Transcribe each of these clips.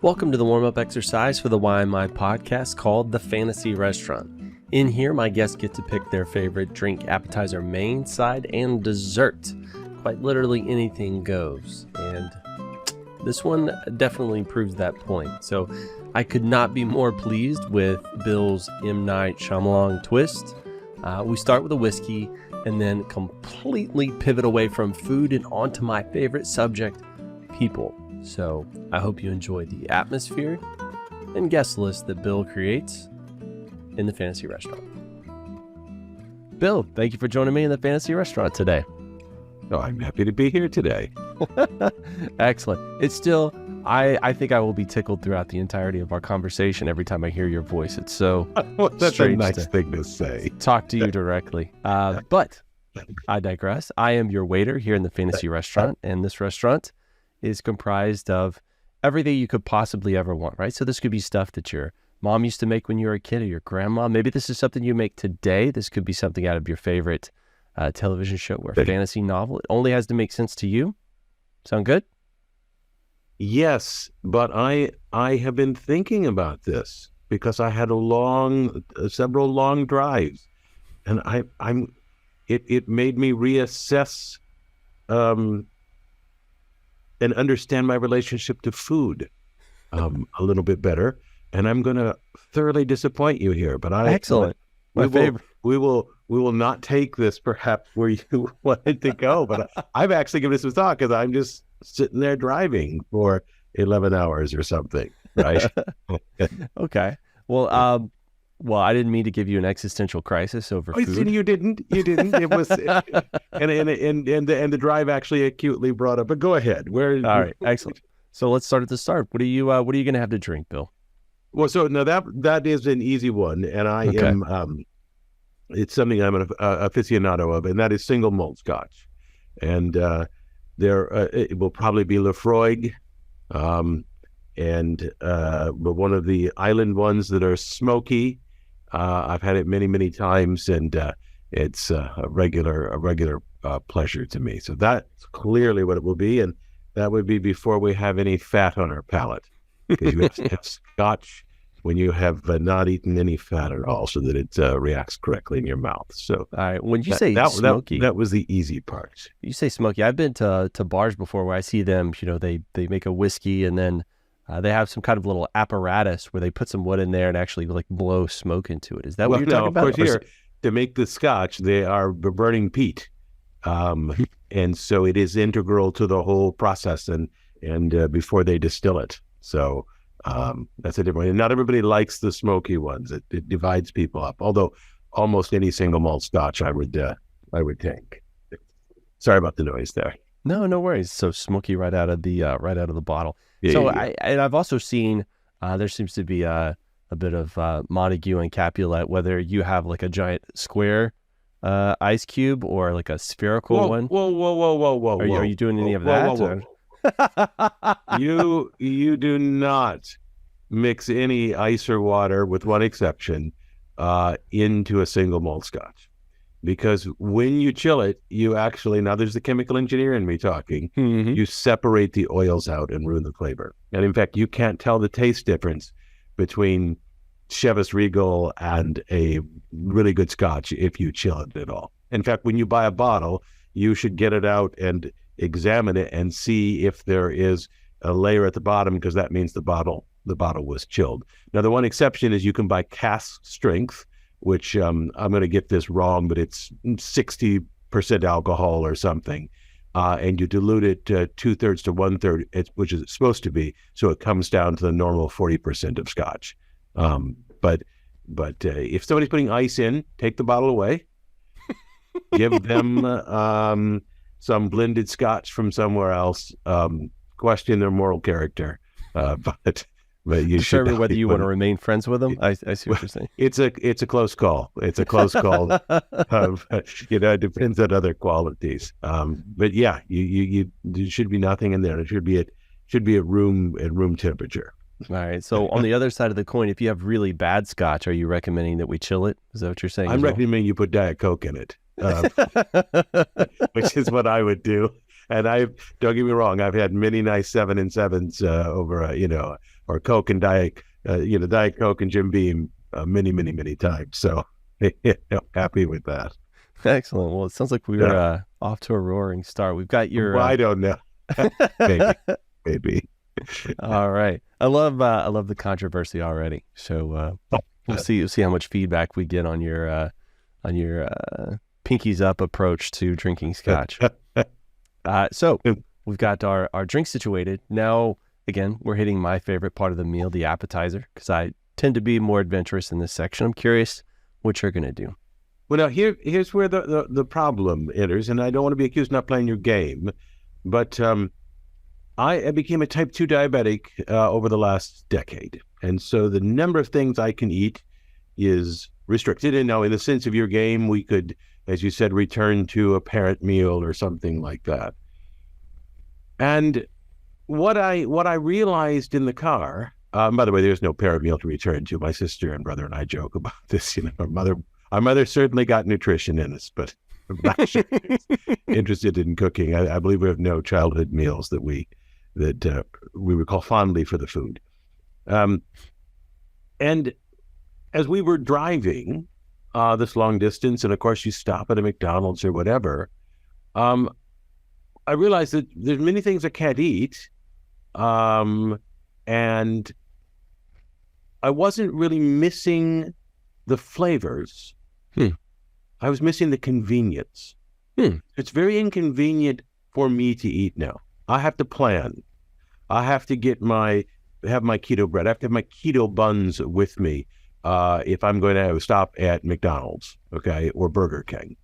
Welcome to the warm-up exercise for the Why Am I podcast called The Fantasy Restaurant. In here, my guests get to pick their favorite drink, appetizer, main, side, and dessert. Quite literally anything goes. And this one definitely proves that point. So I could not be more pleased with Bill's M. Night Shyamalan twist. We start with a whiskey and then completely pivot away from food and onto my favorite subject, people. So I hope you enjoy the atmosphere and guest list that Bill creates in the Fantasy Restaurant. Bill, thank you for joining me in the Fantasy Restaurant today. Oh, I'm happy to be here today. Excellent. It's still, I think I will be tickled throughout the entirety of our conversation every time I hear your voice. It's so well, that's strange a nice thing to say. Talk to you directly. But I digress. I am your waiter here in the Fantasy Restaurant, and this restaurant is comprised of everything you could possibly ever want, right? So this could be stuff that your mom used to make when you were a kid, or your grandma. Maybe this is something you make today. This could be something out of your favorite television show or fantasy novel. It only has to make sense to you. Sound good? Yes, but I have been thinking about this because I had several long drives, and it made me reassess and understand my relationship to food a little bit better. And I'm going to thoroughly disappoint you here, but excellent. My favorite. We will not take this perhaps where you wanted to go, but I've actually given it some thought because I'm just sitting there driving for 11 hours or something, right? Okay. Well, I didn't mean to give you an existential crisis over food. You didn't. It was, and the drive actually acutely brought up. But go ahead. All right, excellent. So let's start at the start. What are you going to have to drink, Bill? Well, so now that is an easy one, and I am. It's something I'm an aficionado of, and that is single malt Scotch, and it will probably be Lefroy, but one of the island ones that are smoky. I've had it many times, and it's a regular pleasure to me. So that's clearly what it will be, and that would be before we have any fat on our palate, because you have to have Scotch when you have not eaten any fat at all, so that it reacts correctly in your mouth. So, all right, when you say smoky, that was the easy part. You say smoky. I've been to bars before where I see them. They make a whiskey and then they have some kind of little apparatus where they put some wood in there and actually like blow smoke into it. Is that what you're talking about? Of course, here to make the Scotch, they are burning peat, and so it is integral to the whole process and before they distill it. So. That's a different one. And not everybody likes the smoky ones. It divides people up. Although almost any single malt Scotch I would take. Sorry about the noise there. No worries. So smoky right out of the bottle. Yeah, so yeah. I've also seen there seems to be a bit of Montague and Capulet, whether you have like a giant square ice cube or like a spherical one. Whoa. Are you doing any of that? You do not mix any ice or water, with one exception, into a single malt Scotch, because when you chill it, you actually, now there's the chemical engineer in me talking, you separate the oils out and ruin the flavor. And in fact, you can't tell the taste difference between Chivas Regal and a really good Scotch if you chill it at all. In fact, when you buy a bottle, you should get it out and examine it and see if there is a layer at the bottom, because that means the bottle was chilled. Now, the one exception is you can buy cask strength, which I'm going to get this wrong, but it's 60% alcohol or something, and you dilute it 2/3 to 1/3, which is supposed to be, so it comes down to the normal 40% of Scotch. But if somebody's putting ice in, take the bottle away, give them some blended Scotch from somewhere else, question their moral character, but you should determine whether you want to remain friends with them. I see what you're saying. It's a close call. It's a close call. It depends on other qualities. But yeah, you there should be nothing in there. It should be at room temperature. All right. So on the other side of the coin, if you have really bad Scotch, are you recommending that we chill it? Is that what you're saying? I'm recommending you put Diet Coke in it. Which is what I would do. And don't get me wrong, I've had many nice 7 and 7s over or Coke and Diet Coke and Jim Beam many times. So happy with that. Excellent. Well, it sounds like we were off to a roaring start. We've got your. Well, I don't know. Maybe. All right. I love the controversy already. So we'll see how much feedback we get on your pinkies up approach to drinking scotch. So we've got our drink situated. Now, again, we're hitting my favorite part of the meal, the appetizer, because I tend to be more adventurous in this section. I'm curious what you're going to do. Well, now here's where the problem enters, and I don't want to be accused of not playing your game, but I became a type 2 diabetic over the last decade. And so the number of things I can eat is restricted. And now in the sense of your game, we could, as you said, return to a parent meal or something like that. And what I realized in the car, by the way, there's no parent meal to return to. My sister and brother and I joke about this. Our mother certainly got nutrition in us, but I'm not sure she's interested in cooking. I believe we have no childhood meals that we recall fondly for the food. And as we were driving this long distance, and of course you stop at a McDonald's or whatever, I realized that there's many things I can't eat, and I wasn't really missing the flavors. I was missing the convenience. It's very inconvenient for me to eat now. I have to plan. I have to have my keto bread. I have to have my keto buns with me if I'm going to stop at McDonald's, okay, or Burger King,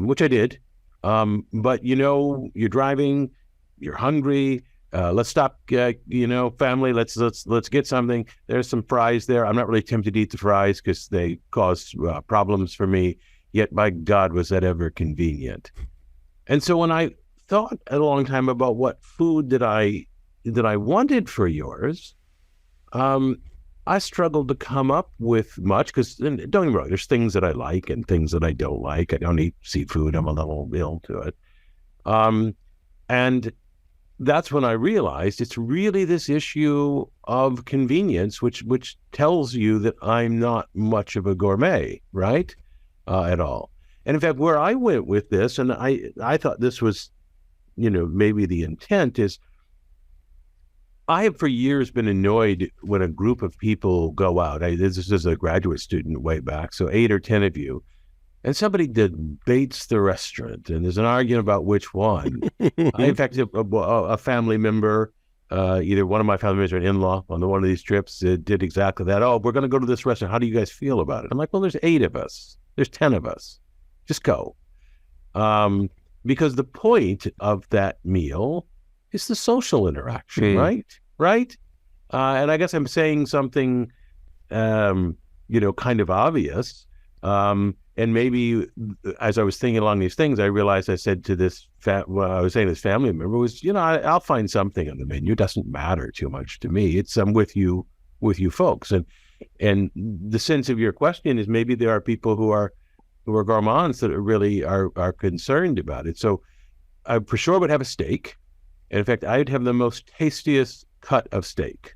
which I did. But you're driving, you're hungry. Let's stop, family. Let's get something. There's some fries there. I'm not really tempted to eat the fries because they cause problems for me. Yet, by God, was that ever convenient? And so when I thought a long time about what food that I wanted for yours, I struggled to come up with much because, don't get me wrong, there's things that I like and things that I don't like. I don't eat seafood. I'm a little ill to it. And that's when I realized it's really this issue of convenience, which tells you that I'm not much of a gourmet, right? At all. And in fact, where I went with this, and I thought this was, maybe the intent is, I have for years been annoyed when a group of people go out. This is a graduate student way back, so 8 or 10 of you, and somebody debates the restaurant, and there's an argument about which one. In fact, a family member, either one of my family members or an in-law on one of these trips did exactly that. Oh, we're going to go to this restaurant. How do you guys feel about it? I'm like, well, there's 8 of us. There's 10 of us. Just go. Because the point of that meal is the social interaction, right? And I guess I'm saying something, kind of obvious. And maybe as I was thinking along these things, I realized I said to this, I was saying this family member was, I'll find something on the menu. It doesn't matter too much to me. It's I'm with you folks. And the sense of your question is maybe there are people who are gourmands that really are concerned about it. So I for sure would have a steak. And in fact, I'd have the most tastiest cut of steak.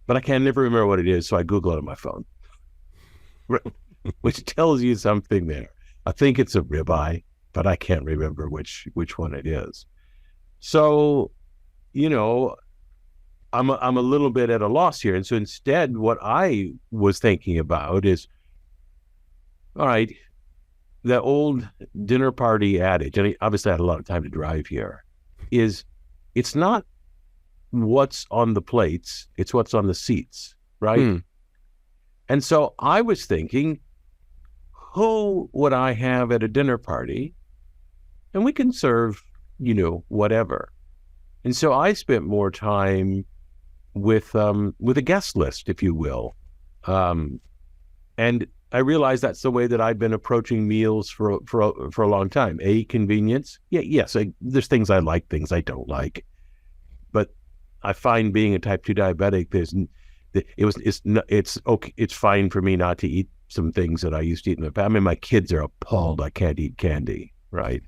But I can never remember what it is, so I Google it on my phone. Which tells you something there. I think it's a ribeye, but I can't remember which one it is. So, I'm a little bit at a loss here. And so instead, what I was thinking about is, all right, the old dinner party adage, and obviously I had a lot of time to drive here, is it's not what's on the plates, it's what's on the seats, right? And so I was thinking, who would I have at a dinner party? And we can serve, whatever. And so I spent more time with a guest list, if you will. And I realized that's the way that I've been approaching meals for a long time. Convenience. Yes, there's things I like, things I don't like. But I find being a type 2 diabetic, it's okay. It's fine for me not to eat some things that I used to eat in the past. I mean, my kids are appalled I can't eat candy, right?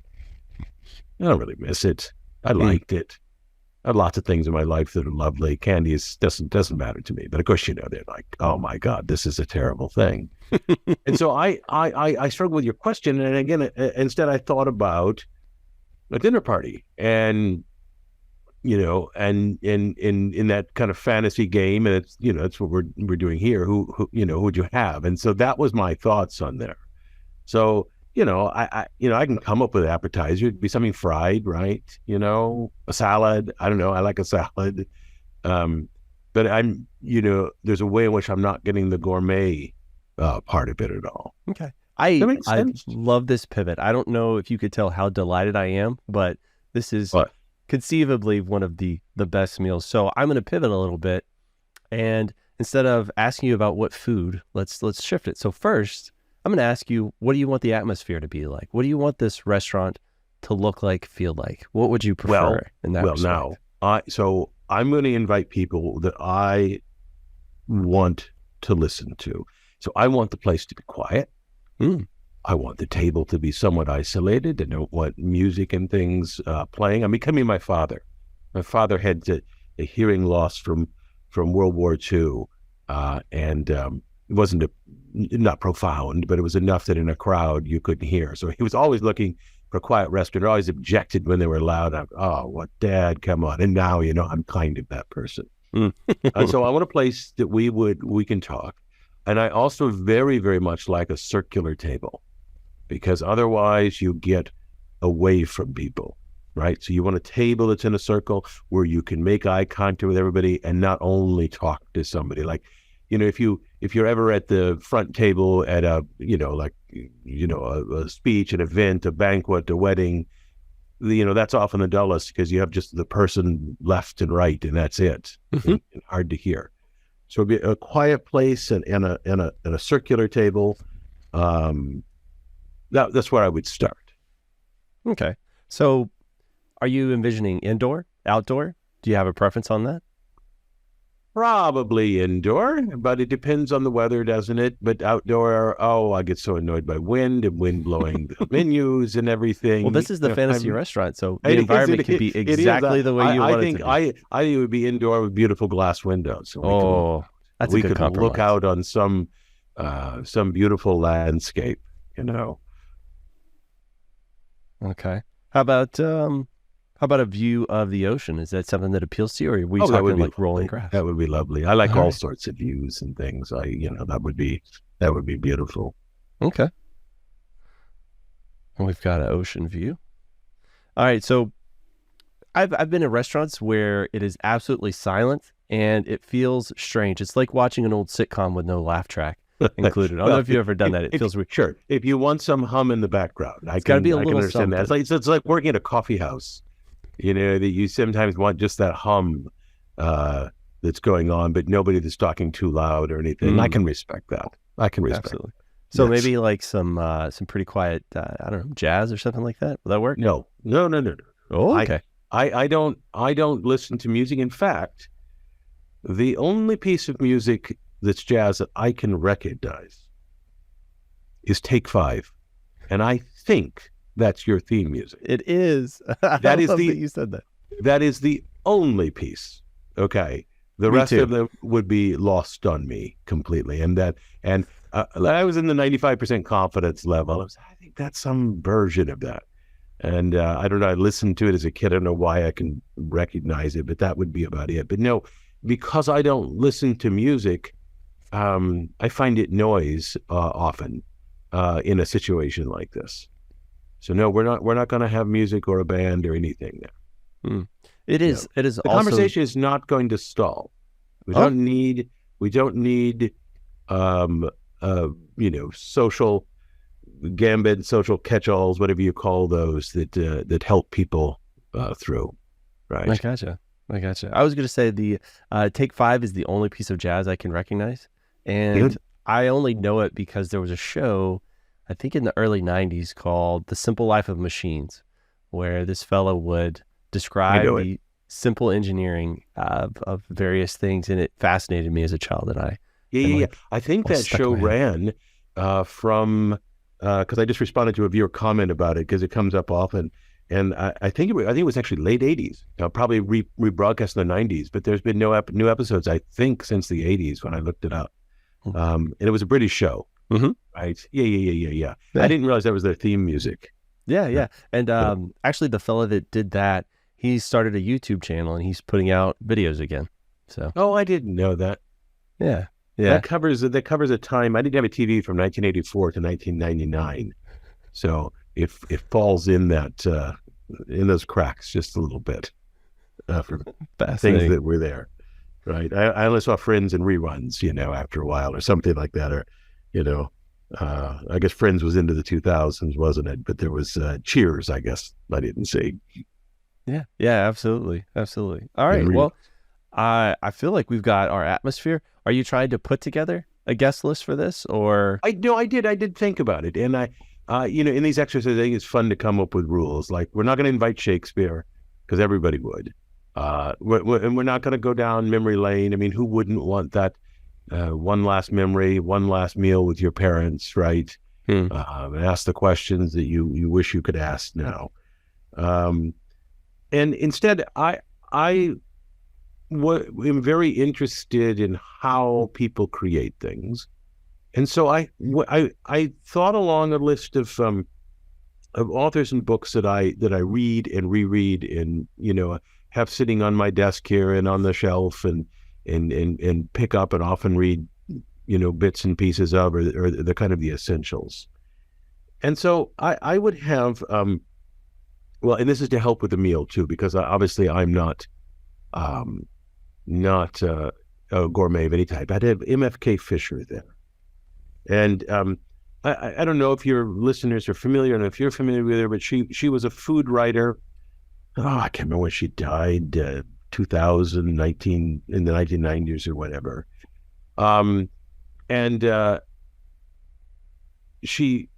I don't really miss it. I liked it. I have lots of things in my life that are lovely. Candy doesn't matter to me. But of course, they're like, oh my God, this is a terrible thing. And so I struggle with your question. And again, instead I thought about a dinner party and, and in that kind of fantasy game. And it's, that's what we're doing here. Who would you have? And so that was my thoughts on there. So, I can come up with an appetizer. It'd be something fried, right? A salad. I don't know. I like a salad. But I'm, there's a way in which I'm not getting the gourmet part of it at all. Okay. I love this pivot. I don't know if you could tell how delighted I am, but this is conceivably one of the best meals. So I'm going to pivot a little bit, and instead of asking you about what food, let's shift it. So first, I'm going to ask you, what do you want the atmosphere to be like? What do you want this restaurant to look like, feel like? What would you prefer in that respect? So I'm going to invite people that I want to listen to. So I want the place to be quiet. I want the table to be somewhat isolated. I don't want music and things playing. I'm becoming my father. My father had a hearing loss from World War II, and it wasn't not profound, but it was enough that in a crowd you couldn't hear. So he was always looking for a quiet restaurant. Always objected when they were loud. What, Dad? Come on! And now I'm kind of that person. So I want a place that we can talk. And I also very, very much like a circular table, because otherwise you get away from people, right? So you want a table that's in a circle where you can make eye contact with everybody and not only talk to somebody. Like, if you're ever at the front table at a speech, an event, a banquet, a wedding, that's often the dullest because you have just the person left and right, and that's it. And hard to hear. So it'd be a quiet place and a circular table. That's where I would start. Okay. So are you envisioning indoor, outdoor? Do you have a preference on that? Probably indoor, but it depends on the weather, doesn't it? But outdoor, I get so annoid by wind blowing the menus and everything. Well, this is the fantasy restaurant, so the environment can be exactly the way you want it to be. I think it would be indoor with beautiful glass windows. So that's a good compromise. Look out on some beautiful landscape, Okay. How about a view of the ocean? Is that something that appeals to you, or are we talking like rolling grass? That would be lovely. I like all sorts of views and things. That would be beautiful. Okay. And we've got an ocean view. All right. So I've been in restaurants where it is absolutely silent and it feels strange. It's like watching an old sitcom with no laugh track included. I don't know if you've ever done that. It feels weird. Sure. If you want some hum in the background, it's got to be a little understand something. That. It's like working at a coffee house. That you sometimes want just that hum that's going on, but nobody that's talking too loud or anything. I can respect that. Absolutely. So maybe like some pretty quiet, I don't know, jazz or something like that. Will that work? No. Oh, okay. I don't listen to music. In fact, the only piece of music that's jazz that I can recognize is Take 5, and I think that's your theme music. It is. That you said that. That is the only piece. Okay. The rest of them would be lost on me completely. And I was in the 95% confidence level. I think that's some version of that. And I don't know. I listened to it as a kid. I don't know why I can recognize it, but that would be about it. But no, because I don't listen to music, I find it noise often in a situation like this. So no, we're not going to have music or a band or anything there. It is. It is. The conversation is not going to stall. We don't need social gambit, social catch-alls, whatever you call those that help people through. Right. I gotcha. I was going to say the Take 5 is the only piece of jazz I can recognize, and I only know it because there was a show, I think in the early 90s, called The Simple Life of Machines, where this fellow would describe the simple engineering of various things, and it fascinated me as a child. And I think that show ran from because I just responded to a viewer comment about it because it comes up often. And I think it was actually late 80s, probably rebroadcast in the 90s, but there's been no new episodes, I think, since the 80s when I looked it up. And it was a British show, right? Yeah. I didn't realize that was their theme music. Yeah. And actually, the fella that did that, he started a YouTube channel and he's putting out videos again. So. Oh, I didn't know that. Yeah. That covers a time. I didn't have a TV from 1984 to 1999, so it falls in that in those cracks just a little bit for things that were there, right? I only saw Friends and reruns, after a while or something like that, or I guess Friends was into the 2000s, wasn't it? But there was Cheers, I guess I didn't see. Yeah, absolutely. All right, well, I feel like we've got our atmosphere. Are you trying to put together a guest list for this, or? I did think about it, and in these exercises, I think it's fun to come up with rules. Like, we're not going to invite Shakespeare because everybody would, and we're not going to go down memory lane. I mean, who wouldn't want that one last memory, one last meal with your parents, right? And ask the questions that you wish you could ask now. And instead, I am very interested in how people create things, and so I thought along a list of authors and books that I read and reread and have sitting on my desk here and on the shelf and pick up and often read bits and pieces of or the kind of the essentials. And so I would have well, and this is to help with the meal too, because obviously I'm not a gourmet of any type. I'd have MFK Fisher there. And I don't know if your listeners are familiar, and if you're familiar with her, but she was a food writer. Oh, I can't remember when she died, 2019, in the 1990s or whatever. And she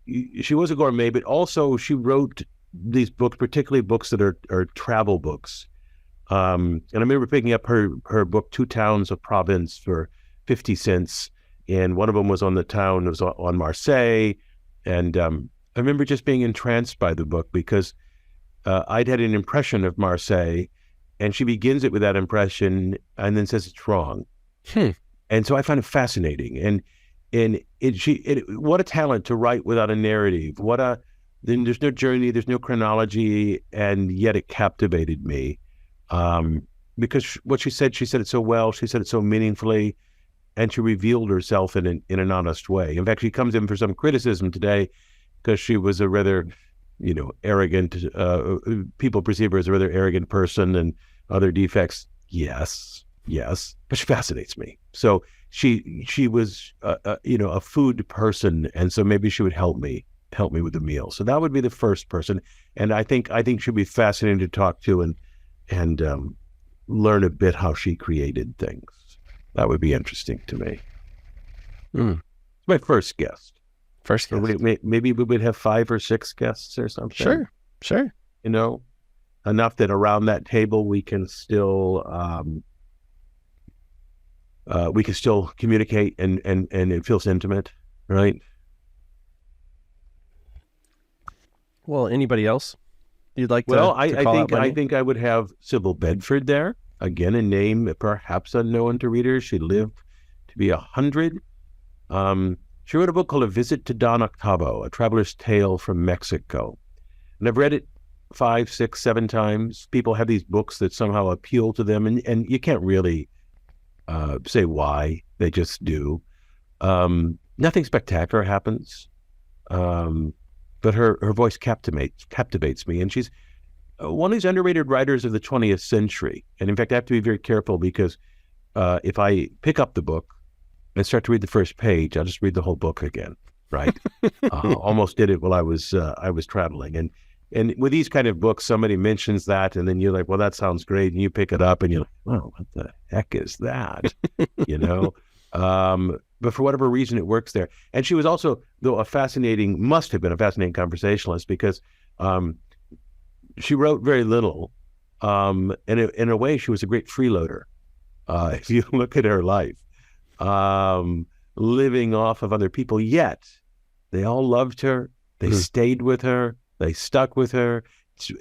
was a gourmet, but also she wrote these books, particularly books that are travel books. And I remember picking up her book, Two Towns of Provence, for 50 cents. And one of them was on the town, it was on Marseille. And I remember just being entranced by the book because I'd had an impression of Marseille, and she begins it with that impression and then says it's wrong. And so I find it fascinating. And what a talent to write without a narrative. Then there's no journey, there's no chronology, and yet it captivated me. Because what she said it so well, she said it so meaningfully, and she revealed herself in an honest way. In fact, she comes in for some criticism today because she was a rather, arrogant, people perceive her as a rather arrogant person and other defects. Yes, but she fascinates me. So she was, a food person, and so maybe she would help me with the meal. So that would be the first person, and I think she'd be fascinating to talk to and learn a bit how she created things. That would be interesting to me. It's my first guest. So maybe we would have 5 or 6 guests or something. Sure. Enough that around that table we can still communicate and it feels intimate, right? Well, anybody else you'd like to? Well, I think I would have Sybil Bedford there. Again, a name perhaps unknown to readers. She lived to be 100. She wrote a book called A Visit to Don Octavo, A Traveler's Tale from Mexico. And I've read it 5, 6, 7 times. People have these books that somehow appeal to them, and you can't really say why. They just do. Nothing spectacular happens, but her voice captivates me, and she's one of these underrated writers of the 20th century. And in fact, I have to be very careful because if I pick up the book and start to read the first page, I'll just read the whole book again, right? Almost did it while I was traveling. And with these kind of books, somebody mentions that, and then you're like, well, that sounds great. And you pick it up and you're like, well, what the heck is that? But for whatever reason, it works there. And she was also, though, must have been a fascinating conversationalist because she wrote very little. And in a way, she was a great freeloader. If you look at her life, living off of other people, yet they all loved her. They stayed with her. They stuck with her.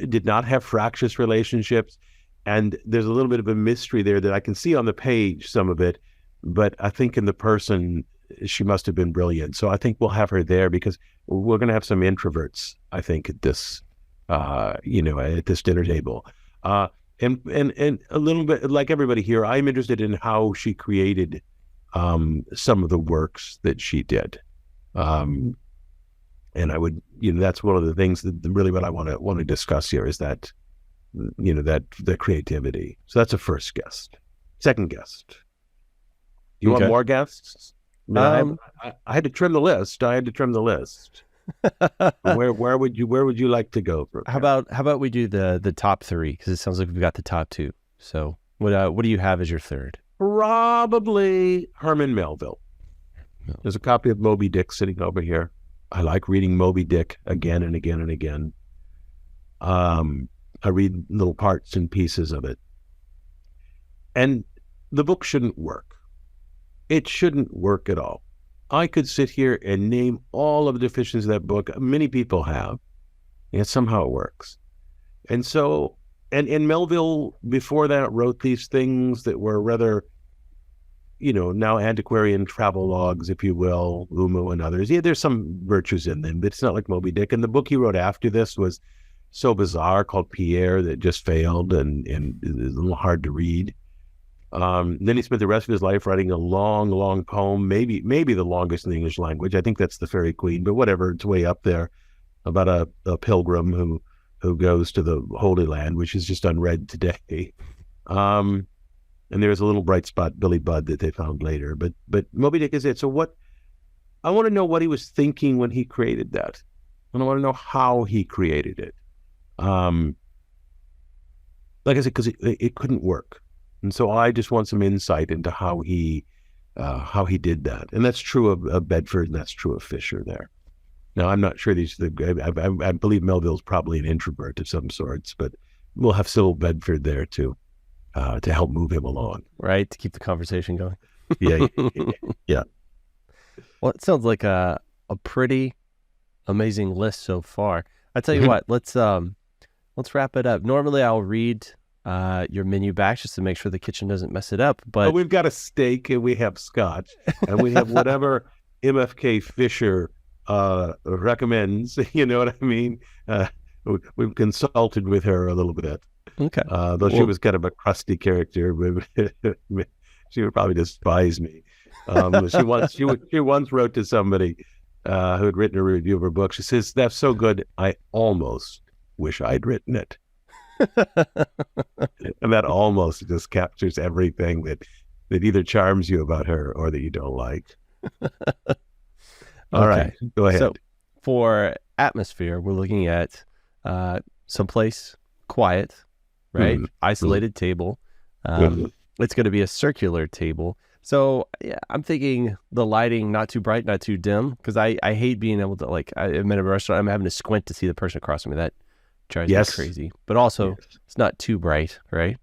did not have fractious relationships. And there's a little bit of a mystery there that I can see on the page, some of it, but I think in the person, she must have been brilliant. So I think we'll have her there because we're going to have some introverts, I think, at this, at this dinner table. And a little bit like everybody here, I'm interested in how she created some of the works that she did. And I would, that's one of the things that really what I want to discuss here is that, that the creativity. So that's a first guest. Second guest. You want more guests? I had to trim the list. Where would you like to go? How about we do the top three? Because it sounds like we've got the top two. So what do you have as your third? Probably Herman Melville. There's a copy of Moby Dick sitting over here. I like reading Moby Dick again and again and again. I read little parts and pieces of it. And the book shouldn't work. It shouldn't work at all. I could sit here and name all of the deficiencies of that book. Many people have, yet somehow it works. And so, and Melville, before that, wrote these things that were rather, now antiquarian travel logs, if you will, Umu and others. Yeah, there's some virtues in them, but it's not like Moby Dick. And the book he wrote after this was so bizarre, called Pierre, that just failed and is a little hard to read. Then he spent the rest of his life writing a long, long poem, maybe the longest in the English language. I think that's The Fairy Queen, but whatever, it's way up there, about a pilgrim who goes to the Holy Land, which is just unread today. And there's a little bright spot, Billy Budd, that they found later. But Moby Dick is it. So I want to know what he was thinking when he created that. And I want to know how he created it. Like I said, because it couldn't work. And so I just want some insight into how he did that. And that's true of Bedford, and that's true of Fisher there. Now, I'm not sure I believe Melville's probably an introvert of some sorts, but we'll have Sybil Bedford there to help move him along. Right, to keep the conversation going. Yeah. Well, it sounds like a pretty amazing list so far. I tell you what, let's wrap it up. Normally, I'll read your menu back just to make sure the kitchen doesn't mess it up. But we've got a steak and we have scotch and we have whatever MFK Fisher recommends. You know what I mean? We've consulted with her a little bit. Okay. Though she was kind of a crusty character, she would probably despise me. She once wrote to somebody who had written a review of her book. She says, "That's so good, I almost wish I'd written it." And that almost just captures everything that either charms you about her or that you don't like. All right, go ahead. So for atmosphere, we're looking at someplace quiet, right? Isolated table. It's going to be a circular table. So yeah, I'm thinking the lighting, not too bright, not too dim, because I hate being able to, I'm at a restaurant, I'm having to squint to see the person across from me. That drives me crazy. But also, it's not too bright, right?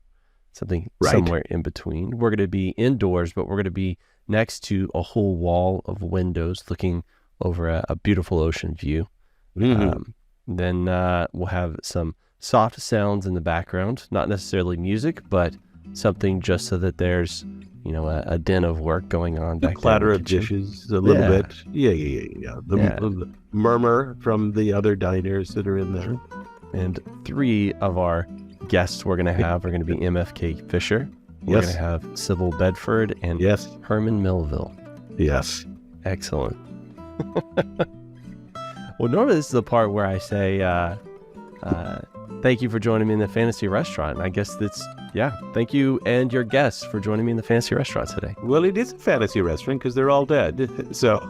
Something somewhere in between. We're going to be indoors, but we're going to be next to a whole wall of windows looking over a beautiful ocean view. Then we'll have some soft sounds in the background, not necessarily music, but something just so that there's, a din of work going on back there. Clatter of dishes a little bit. Yeah. The murmur from the other diners that are in there. And 3 of our guests we're going to have are going to be MFK Fisher. We're going to have Sybil Bedford and Herman Melville. Yes. Excellent. Well, normally this is the part where I say, thank you for joining me in the Fantasy Restaurant. I guess that's, thank you and your guests for joining me in the Fantasy Restaurant today. Well, it is a fantasy restaurant because they're all dead. So.